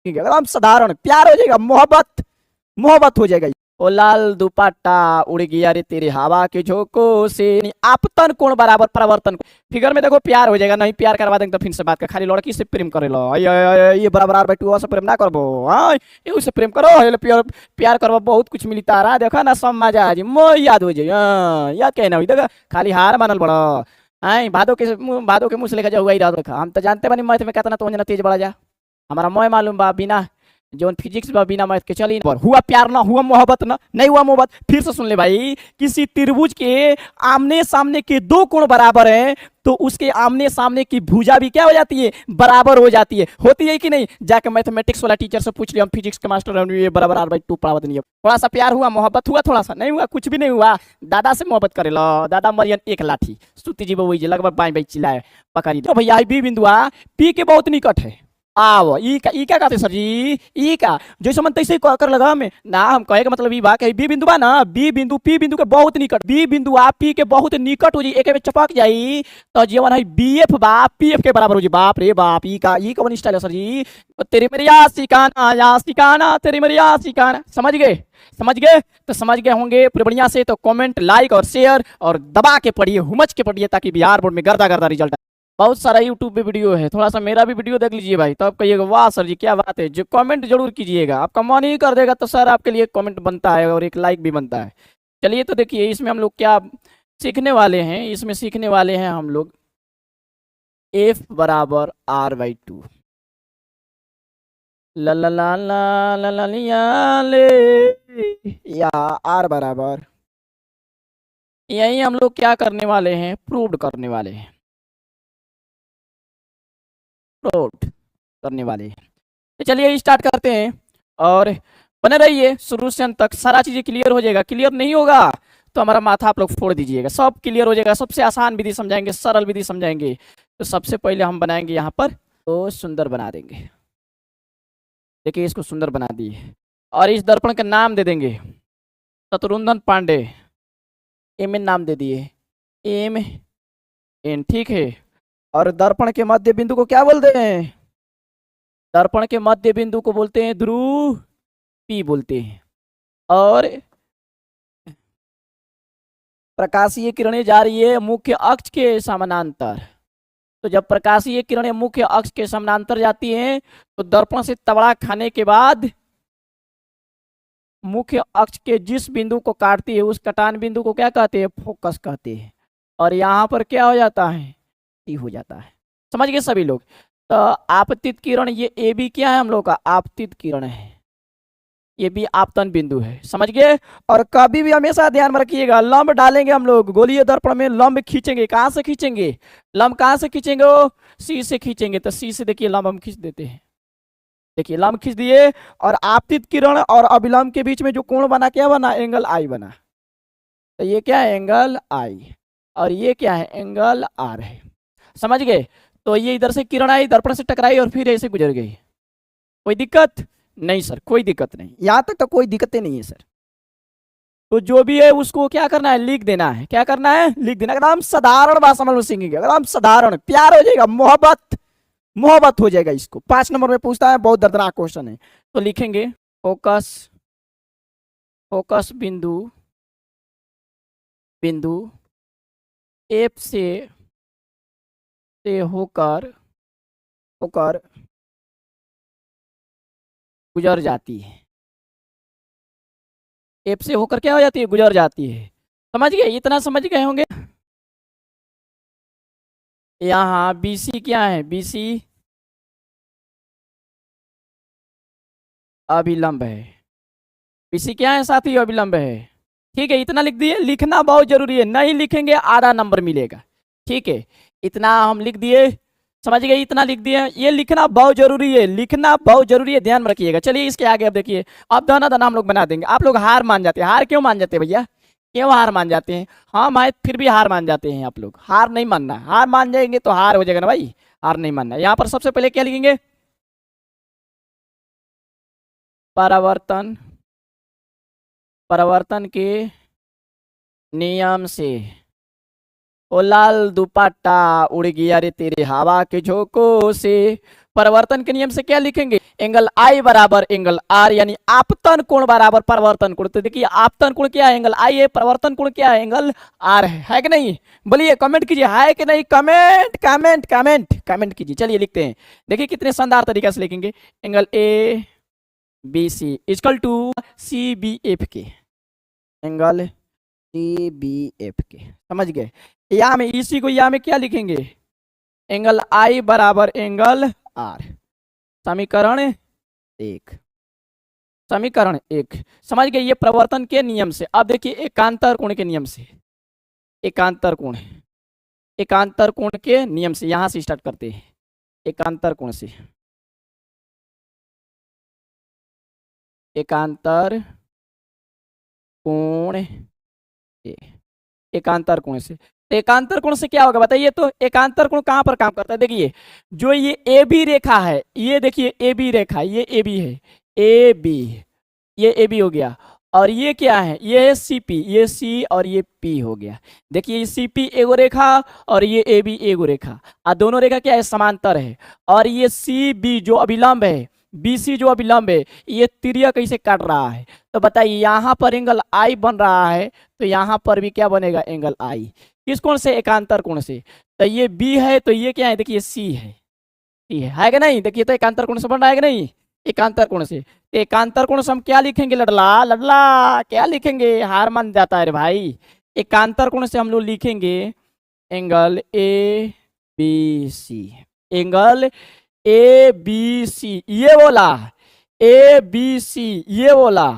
ठीक है, एकदम साधारण प्यार हो जाएगा, मोहब्बत मोहब्बत हो जाएगा। ओ लाल दुपट्टा उड़ गया रे तेरे हवा के झोंकों से, आपतन कोण बराबर परावर्तन। फिगर में देखो प्यार हो जाएगा, नहीं प्यार करवा देंगे तो फिर से बात कर, खाली लड़की से प्रेम करे लो, ये बराबर बैठू से प्रेम ना करबो, हाँ ये से प्रेम करो, ये प्यार प्यार करबो, बहुत कुछ मिली तारा, देखो ना सब मजा आ जी, मो याद हो जाए, याद कहना हुई देखो, खाली हार मानल बड़ो। आई भादो के मुंह से लेकर जाऊँ रहा देखा, हम तो जानते बनी मैथ में कितना तो तेज बढ़ा जा, हमारा मोह मालूम बा, बिना जो फिजिक्स बा बिना मैथ के चली पर हुआ प्यार ना हुआ मोहब्बत ना, नहीं हुआ मोहब्बत। फिर से सुन ले भाई, किसी त्रिभुज के आमने सामने के दो कोण बराबर हैं तो उसके आमने सामने की भुजा भी क्या हो जाती है, बराबर हो जाती है, होती है कि नहीं, जाके मैथमेटिक्स वाला टीचर से पूछ लिया, हम फिजिक्स के मास्टर हैं, ये बराबर r/2 पढ़ावत नहीं है। थोड़ा सा प्यार हुआ, मोहब्बत हुआ, थोड़ा सा नहीं हुआ, कुछ भी नहीं हुआ। दादा से मोहब्बत करे लो, दादा मरियन एक लाठी सुती जी वही लगभग बाई बाई चिल्लाए पकड़ी तो भैया बी बिंदुआ पी के बहुत निकट है। आओ ई क्या कहते सर जी, ई का जैसे मन तैसे कर लगा में ना, हम कहे का मतलब ई बा कि बी बिंदु बा ना, बी बिंदु पी बिंदु के बहुत निकट, बी बिंदु आ पी के बहुत निकट हो जी, एक में चपक जाई तो जीवन है बीएफ बा पीएफ के बराबर हो जी। बाप रे बाप, ई कौन स्टाइल है सर जी, तेरे मेरे या सिकाना तेरे मेरे या सिकाना, समझ गए समझ गए, तो समझ गए होंगे पूरे बढ़िया से, तो कमेंट लाइक और शेयर और दबा के पढ़िए, हुमच के पढ़िए, ताकि बिहार बोर्ड में गर्दा गर्दा रिजल्ट। बहुत सारा यूट्यूब पे वीडियो है, थोड़ा सा मेरा भी वीडियो देख लीजिए भाई, तो आप कहिएगा वाह सर जी क्या बात है, जो कमेंट जरूर कीजिएगा, आपका मन ही कर देगा तो सर आपके लिए कमेंट बनता है और एक लाइक भी बनता है। चलिए तो देखिए इसमें हम लोग क्या सीखने वाले हैं, इसमें सीखने वाले हैं हम लोग f बराबर r/2, ला ला ला ला ला ला लिया ले, या r बराबर, यही हम लोग क्या करने वाले हैं, प्रूव करने वाले हैं, प्रूव करने वाले हैं। तो चलिए स्टार्ट करते हैं और बने रहिए शुरू से अंत तक, सारा चीजें क्लियर हो जाएगा, क्लियर नहीं होगा तो हमारा माथा आप लोग फोड़ दीजिएगा, सब क्लियर हो जाएगा। सबसे आसान विधि समझाएंगे, सरल विधि समझाएंगे। तो सबसे पहले हम बनाएंगे यहाँ पर, तो सुंदर बना देंगे, देखिए इसको सुंदर बना दिए, और इस दर्पण का नाम दे देंगे शत्रुंधन पांडे, एम एन नाम दे दिए, एम एन, ठीक है। और दर्पण के मध्य बिंदु को क्या बोलते हैं, दर्पण के मध्य बिंदु को बोलते हैं ध्रुव पी बोलते हैं। और प्रकाशीय किरणें जा रही है मुख्य अक्ष के समानांतर, तो जब प्रकाशीय किरणें मुख्य अक्ष के समानांतर जाती हैं तो दर्पण से तबड़ा खाने के बाद मुख्य अक्ष के जिस बिंदु को काटती है उस कटान बिंदु को क्या कहते हैं, फोकस कहते हैं। और यहाँ पर क्या हो जाता है, टी हो जाता है। समझ गए सभी लोग। तो आपतित किरण, ये ए बी क्या है हम लोग का, आपतित किरण है, ये भी आपतन बिंदु है, समझ गए। और कभी भी हमेशा ध्यान में रखिएगा, लंब डालेंगे हम लोग गोलीय दर्पण में, लंब खींचेंगे, कहाँ से खींचेंगे, लंब कहाँ से खींचेंगे, सी से खींचेंगे। तो सी से देखिए लंब हम खींच देते हैं, देखिए लंब खींच दिए, और आपतित किरण और अभिलंब के बीच में जो कोण बना, क्या बना, एंगल आई बना। तो ये क्या है, एंगल आई, और ये क्या है, एंगल आर है, समझ गए। तो ये इधर से किरण आई, दर्पण से टकराई और फिर ऐसे गुजर गई, कोई दिक्कत नहीं सर, कोई दिक्कत नहीं, यहां तक तो कोई दिक्कतें नहीं है सर। तो जो भी है उसको क्या करना है, लिख देना है, क्या करना है, लिख देना, एकदम साधारण भाषा में सीखेंगे, एकदम साधारण, प्यार हो जाएगा, मोहब्बत मोहब्बत हो जाएगा। इसको 5 नंबर में पूछता है, बहुत दर्दनाक क्वेश्चन है। तो लिखेंगे फोकस, फोकस बिंदु, बिंदु एफ से होकर होकर गुजर जाती है, एफ से होकर क्या हो जाती है, गुजर जाती है। समझ गए, इतना समझ गए होंगे। यहाँ बीसी क्या है, बीसी अभिलंब है, बीसी क्या है साथी, अभिलंब है, ठीक है। इतना लिख दिए, लिखना बहुत जरूरी है, नहीं लिखेंगे आधा नंबर मिलेगा, ठीक है। इतना हम लिख दिए, समझ गए, इतना लिख दिए, ये लिखना बहुत जरूरी है, लिखना बहुत जरूरी है, ध्यान में रखिएगा। चलिए इसके आगे अब देखिए, अब दाना दाना हम लोग बना देंगे। आप लोग हार मान जाते हैं, हार क्यों मान जाते हैं भैया, क्यों हार मान जाते हैं, हाँ भाई फिर भी हार मान जाते हैं आप लोग, हार नहीं मानना, हार मान जाएंगे तो हार हो जाएगा ना भाई, हार नहीं मानना। यहाँ पर सबसे पहले क्या लिखेंगे, परावर्तन, परावर्तन के नियम से ओ लाल दुपट्टा उड़ गया रे तेरे हवा के झोंकों से। परिवर्तन के नियम से क्या लिखेंगे? एंगल आई बराबर एंगल आर, यानी आपतन कोण बराबर परिवर्तन कोण। तो देखिए आपतन कोण क्या है? एंगल आई है। परिवर्तन कोण क्या है? एंगल आर है कि नहीं? बोलिए, कमेंट कीजिए, है कि नहीं? कमेंट कमेंट कमेंट कमेंट कीजिए। चलिए लिखते हैं। देखिए कितने शानदार तरीके से लिखेंगे। Angle A B C equal to C B F के, एंगल सी बी एफ के, समझ गए? या में इसी को या में क्या लिखेंगे? एंगल आई बराबर एंगल आर। समीकरण एक, समीकरण एक, समझ गए? ये प्रवर्तन के नियम से। अब देखिए एकांतर कोण के नियम से, एकांतर कोण, एकांतर कोण के नियम से यहां से स्टार्ट करते हैं। एकांतर कोण से, एकांतर कोण से, एकांतर कोण से। तो एकांतर कोण से क्या होगा बताइए? तो एकांतर कोण कहां पर काम करता है? देखिए जो ये ए बी रेखा है, ये देखिए ए बी रेखा, ये ए बी है, ए बी, ये ए बी हो गया। और ये क्या है? ये है सी पी, ये सी और ये पी हो गया। देखिए ये सी पी एगो रेखा और ये ए बी एगो रेखा, और दोनों रेखा क्या है? समांतर है। और ये सी बी जो अभिलंब है, बी सी जो अभिलंब है, ये तिर्यक कैसे काट रहा है? तो बताइए यहाँ पर एंगल आई बन रहा है, तो यहाँ पर भी क्या बनेगा? एंगल आई। किस कोण से? एकांतर कोण से। तो ये बी है, तो ये क्या है? देखिए सी है, सी है कि नहीं? देखिए तो एकांतर कोण से बन रहा है कि नहीं? एकांतर कोण से। एकांतर कोण से हम क्या लिखेंगे? लडला लडला क्या लिखेंगे? हार मान जाता है रे भाई। एकांतर कोण से हम लोग लिखेंगे angle A B C, angle A B C, ये बोला ए बी सी, ये बोला।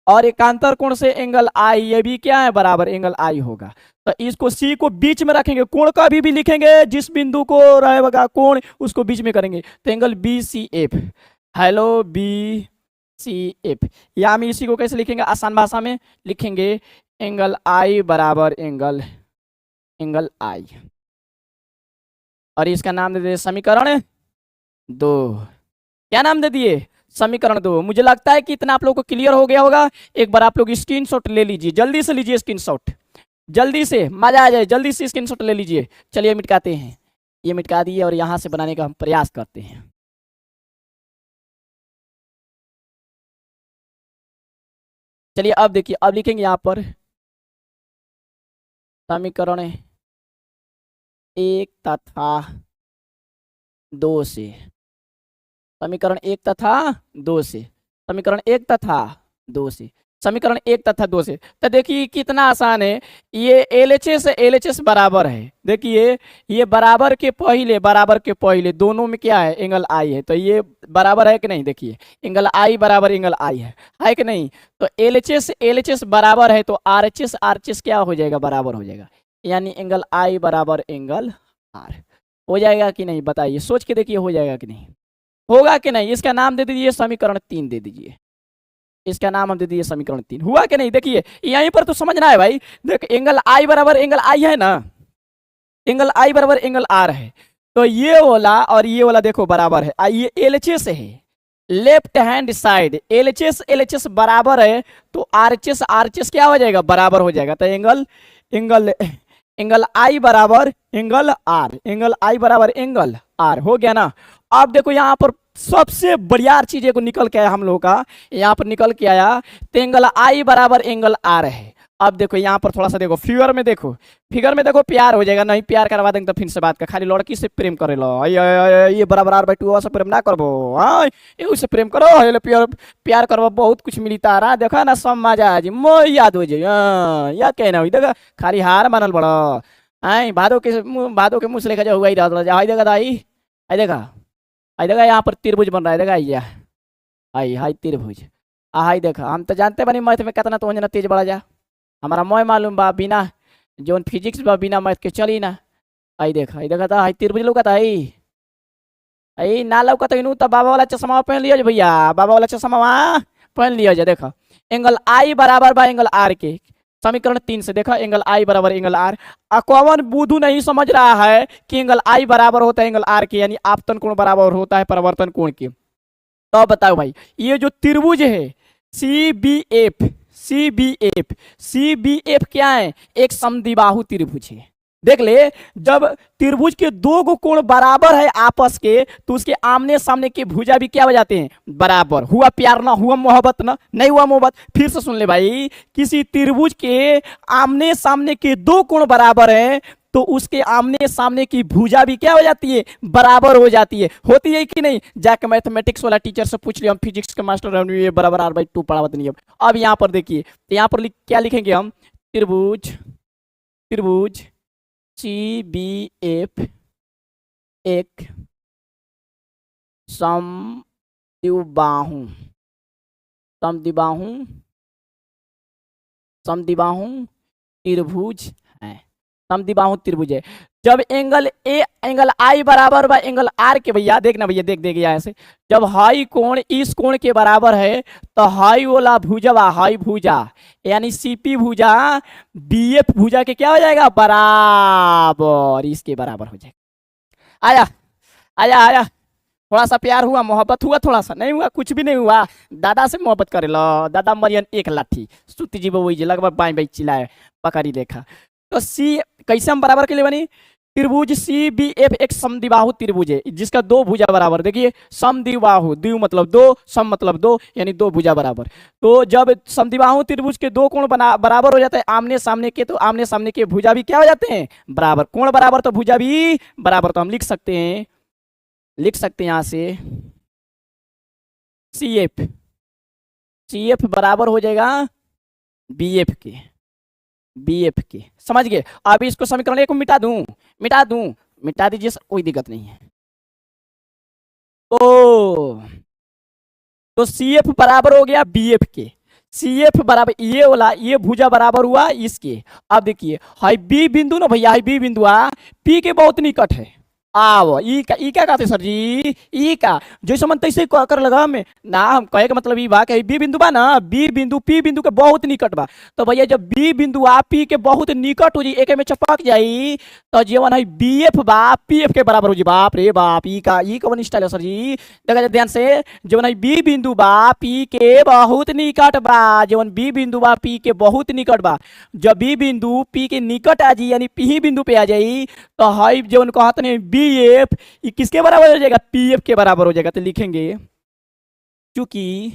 और एकांतर कोण से एंगल आई, ये भी क्या है? बराबर एंगल आई होगा। तो इसको सी को बीच में रखेंगे, कोण का भी लिखेंगे, जिस बिंदु को रहेगा कोण उसको बीच में करेंगे, तो angle B C F. Hello B C F. या हम इसी को कैसे लिखेंगे? आसान भाषा में लिखेंगे एंगल आई बराबर एंगल, एंगल आई, और इसका नाम दे दिए समीकरण दो। क्या नाम दे दिए? समीकरण दो। मुझे लगता है कि इतना आप लोगों को क्लियर हो गया होगा। एक बार आप लोग स्क्रीनशॉट ले लीजिए, जल्दी से लीजिए स्क्रीनशॉट, जल्दी से, मजा आ जाए, जल्दी से स्क्रीनशॉट ले लीजिए। चलिए मिटकाते हैं, ये मिटका दिए और यहां से बनाने का हम प्रयास करते हैं। चलिए अब देखिए, अब लिखेंगे यहां पर समीकरण एक तथा दो से, समीकरण एक तथा दो से, समीकरण एक तथा दो से, समीकरण एक तथा दो से। तो देखिए कितना आसान है। ये एल एच एस बराबर है। देखिए ये बराबर के पहले, बराबर के पहले दोनों में क्या है? एंगल आई है। तो ये बराबर है कि नहीं? देखिए एंगल आई बराबर एंगल आई है कि नहीं? तो एल एच एस बराबर है, तो आर एच एस क्या हो जाएगा? बराबर हो जाएगा। यानी एंगल आई बराबर एंगल आर हो जाएगा कि नहीं? बताइए, सोच के देखिए हो जाएगा कि नहीं? होगा कि नहीं? इसका नाम दे दीजिए समीकरण तीन, दे दीजिए इसका नाम हम दे दीजिए समीकरण तीन। हुआ कि नहीं? देखिए यहीं पर तो समझना है भाई। देख एंगल आई बराबर एंगल आई है ना, एंगल आई बराबर एंगल आर है, तो ये वाला और ये वाला देखो बराबर है। ये एलएचएस है, लेफ्ट हैंड साइड एलएचएस बराबर है, तो आरएचएस क्या हो जाएगा? बराबर हो जाएगा। तो एंगल एंगल एंगल आई बराबर एंगल आर, एंगल आई बराबर एंगल आर हो गया ना। अब देखो यहाँ पर सबसे बढ़िया चीज को निकल के आया हम लोगों का, यहाँ पर निकल के आया, तो एंगल आई बराबर एंगल आर है। अब देखो यहाँ पर थोड़ा सा देखो, फिगर में देखो, फिगर में देखो, प्यार हो जाएगा। नहीं प्यार करवा देंगे तो फिर से बात का, खाली लड़की से प्रेम करे लो, ये बराबर आर बैठू से प्रेम ना करबो, हाँ ये से प्रेम करो, हेलो प्यार प्यार करबो, बहुत कुछ मिली तारा, देखा ना सब मजा आ जी, मोह याद हो जाए। या कहना हुई देखा, खाली हार मानल बड़ा आई, भादो के मुँह से लेकर जाओ, आई देखा दाई, आई देखा, आई देखा यहाँ पर त्रिभुज बन रहा है, देखा आइया आई हाई त्रिभुज, हाई देखा। हम तो जानते बनी मैथ में कितना तो ना तेज बढ़ा जा, हमारा मोह मालूम बा, बिना जो फिजिक्स बा बिना मैथ के चली ना। आई देखा था, हाई त्रिभुज लौकता है, आई ना लौकता इनू तो बाबा वाला चश्मा पहन लियो भैया, बाबा वाला चश्मा पहन लियो जा। देखा एंगल आई बराबर बा एंगल आर के, समीकरण तीन से देखा एंगल आई बराबर एंगल आर। कौन बुद्धू नहीं समझ रहा है कि एंगल आई बराबर होता है एंगल आर के, यानी आपतन कोण बराबर होता है परिवर्तन कोण के। तो बताओ भाई, ये जो त्रिभुज है C B F, C B F क्या है? एक समद्विबाहु त्रिभुज है। देख ले, जब त्रिभुज के दो गो कोण बराबर है आपस के, तो उसके आमने सामने के भुजा भी क्या हो जाते हैं, बराबर। हुआ प्यार ना हुआ मोहब्बत ना, नहीं हुआ मोहब्बत। फिर से सुन ले भाई, किसी त्रिभुज के आमने सामने के दो कोण बराबर हैं, तो उसके आमने सामने की भुजा भी क्या हो जाती है, बराबर हो जाती है। होती है कि नहीं? जाके मैथमेटिक्स वाला टीचर से पूछ लिया, हम फिजिक्स के मास्टर, ये बराबर r/2 पढ़ावत नहीं। अब यहाँ पर देखिए, तो यहाँ पर क्या लिखेंगे हम, त्रिभुज, त्रिभुज CBF एक समद्विबाहु, समद्विबाहु, समद्विबाहु त्रिभुज है, समद्विबाहु त्रिभुज है। जब एंगल ए एंगल आई बराबर बा एंगल आर के, भैया देखना भैया, देख देख यहाँ से, जब हाई कोण इस कोण के बराबर है, तो हाई वाला भुजवा, हाई भुजा यानी CP भुजा BF भुजा के क्या हो जाएगा, बराबर, इसके बराबर हो जाएगा। आया आया आया, थोड़ा सा प्यार हुआ, मोहब्बत हुआ, थोड़ा सा नहीं हुआ, कुछ भी नहीं हुआ। दादा से मोहब्बत करे लो, दादा मरियन एक लाठी सुती जी वही लगभग बाई बाई चिल्लाए पकड़ी देखा। तो सी कैसे हम बराबर के लिए बनी, त्रिभुज CBF एक समद्विबाहु त्रिभुज है जिसका दो भुजा बराबर। देखिए समद्विबाहु, द्वि मतलब दो, सम मतलब दो, यानी दो भुजा बराबर। तो जब समद्विबाहु त्रिभुज के दो कोण बराबर हो जाते हैं आमने सामने के, तो आमने सामने के भुजा भी क्या हो जाते हैं, बराबर। कोण बराबर तो भुजा भी बराबर। तो हम लिख सकते हैं, लिख सकते हैं यहां से CF, CF बराबर हो जाएगा BF के, BF के, समझ गए? अब इसको समीकरण एक को मिटा दूं, मिटा दूं, मिटा दीजिए, कोई दिक्कत नहीं है। तो CF बराबर हो गया BF के, CF बराबर ये वाला, ये भुजा बराबर हुआ इसके। अब देखिए हाई B बिंदु ना भैया, हाई B बिंदु P के बहुत निकट है। आओ ई क्या कहते सर जी, ई का जैसे मन तैसे कर लगा में ना, हम कहे का मतलब ई बा कि बी बिंदु बा ना, बी बिंदु पी बिंदु के बहुत निकट बा। तो भैया जब बी बिंदु आ पी के बहुत निकट हो जी, एक में चपक जाई, तो जीवन है BF बा PF के बराबर हो जी। बाप रे बाप, ई का कौन स्टाइल है सर जी, देखा ध्यान से, जीवन है बी बिंदु बा पी के बहुत निकट बा, जीवन बी बिंदु बा पी के बहुत निकट बा। जब बी बिंदु पी के निकट आ जी, यानी पी बिंदु पे आ जाई, तो हाई जो कहते हैं BF किसके बराबर हो जाएगा, PF के बराबर हो जाएगा। तो लिखेंगे चूंकि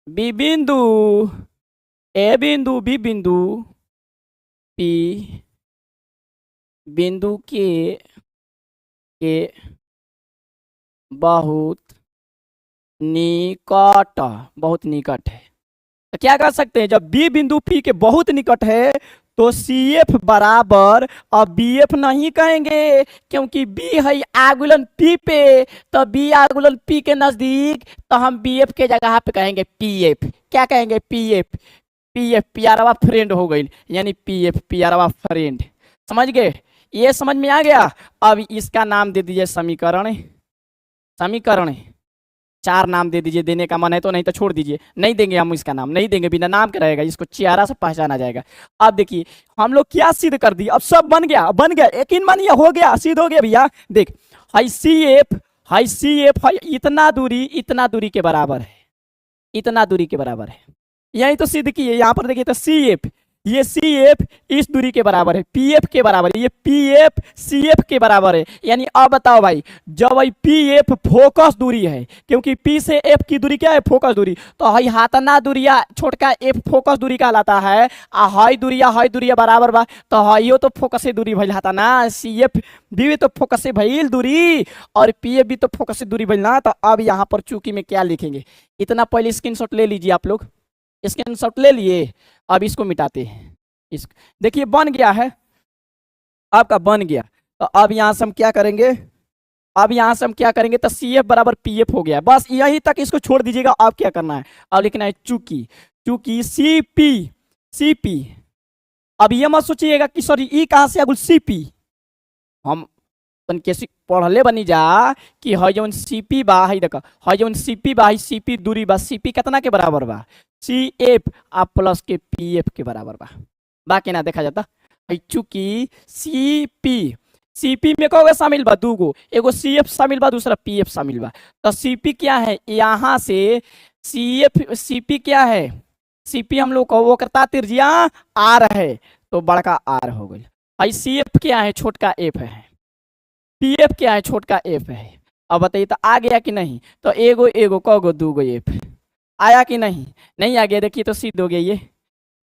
बी बिंदु, ए बिंदु, बी बिंदु, P बिंदु के बहुत निकट, बहुत निकट है। तो क्या कर सकते हैं, जब B बिंदु P के बहुत निकट है, तो CF बराबर, अब BF नहीं कहेंगे क्योंकि B है आगुलन P पे, तो B आगुलन P के नजदीक, तो हम BF के जगह पे कहेंगे PF। क्या कहेंगे, PF, PF प्यारवा फ्रेंड हो गई, यानी PF प्यारवा फ्रेंड। समझ गए, ये समझ में आ गया। अब इसका नाम दे दीजिए समीकरण, समीकरण 4 नाम दे दीजिए, देने का मन है तो, नहीं तो छोड़ दीजिए, नहीं देंगे हम इसका नाम, नहीं देंगे, बिना नाम के रहेगा, इसको चेहरा से पहचाना जाएगा। अब देखिए हम लोग क्या सिद्ध कर दिए, अब सब बन गया, बन गया, यकीन मानिए हो गया, सिद्ध हो गया भैया। देख high CF, high CF high इतना दूरी के बराबर है, इतना दूरी के बराबर है, यही तो सिद्ध किए। यहाँ पर देखिए तो CF, ये CF इस दूरी के बराबर है, PF के बराबर है, ये PF CF के बराबर है। यानी अब बताओ भाई, जब भाई PF फोकस दूरी है, क्योंकि P से F की दूरी क्या है, फोकस दूरी, तो हाई हाथना दूरिया छोटका F फोकस दूरी कहलाता है, आ हाई दूरिया बराबर बा, तो हाइयो तो फोकस दूरी भइल हाथना, CF भी तो फोकस भइल दूरी, और PF भी तो फोकस दूरी भइल ना। तो अब यहाँ पर चूंकि में क्या लिखेंगे, इतना पहले स्क्रीनशॉट ले लीजिए आप लोग, स्क्रीनशॉट ले लिए। अब इसको मिटाते हैं, इसको देखिए बन गया है, आपका बन गया। तो अब यहां से हम क्या करेंगे, अब यहां से हम क्या करेंगे, तो CF बराबर PF हो गया, बस यहीं तक इसको छोड़ दीजिएगा। अब क्या करना है, अब लिखना है चूंकि, चूंकि CP, अब ये मत सोचिएगा कि सॉरी ई कहां से आगुल CP, हम कैसे पढ़ले बनी जा कि है जौन CP बा, है देखा है जौन CP बा, CP दूरी बा, CP कितना के बराबर बा, CF आ प्लस के PF के बराबर बा, बाकी ना देखा जाता है। चूंकि CP में कहोगे शामिल बा दूगो, एगो CF शामिल बा, दूसरा PF शामिल बा, तो CP क्या है, यहाँ से CP क्या है, CP हम लोग को वो करता त्रिज्या R है, तो बड़का R हो गई। भाई सी एफ क्या है, छोटका एफ है, पी एफ क्या है, छोटका एफ है। अब बताइए तो आ गया कि नहीं, तो एगो एगो कगो दूगो एफ आया कि नहीं, नहीं आ गया। देखिए तो सिद्ध हो गया, ये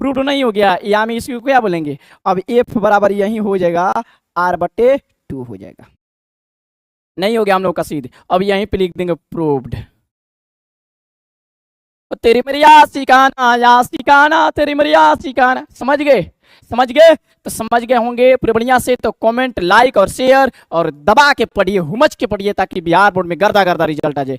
प्रूव नहीं हो गया, या हम इसको क्या बोलेंगे, अब एफ बराबर यही हो जाएगा R/2 हो जाएगा। नहीं हो गया हम लोग का सिद्ध, अब यहीं पे लिख देंगे प्रूव्ड। तेरी मेरी आशिकाना याशिकाना, तेरी मेरी आशिकाना, समझ गए, समझ गए। तो समझ गए होंगे पूरे बढ़िया से, तो कमेंट लाइक और शेयर और दबा के पढ़िए, हुमच के पढ़िए, ताकि बिहार बोर्ड में गर्दा गर्दा रिजल्ट आ जाए।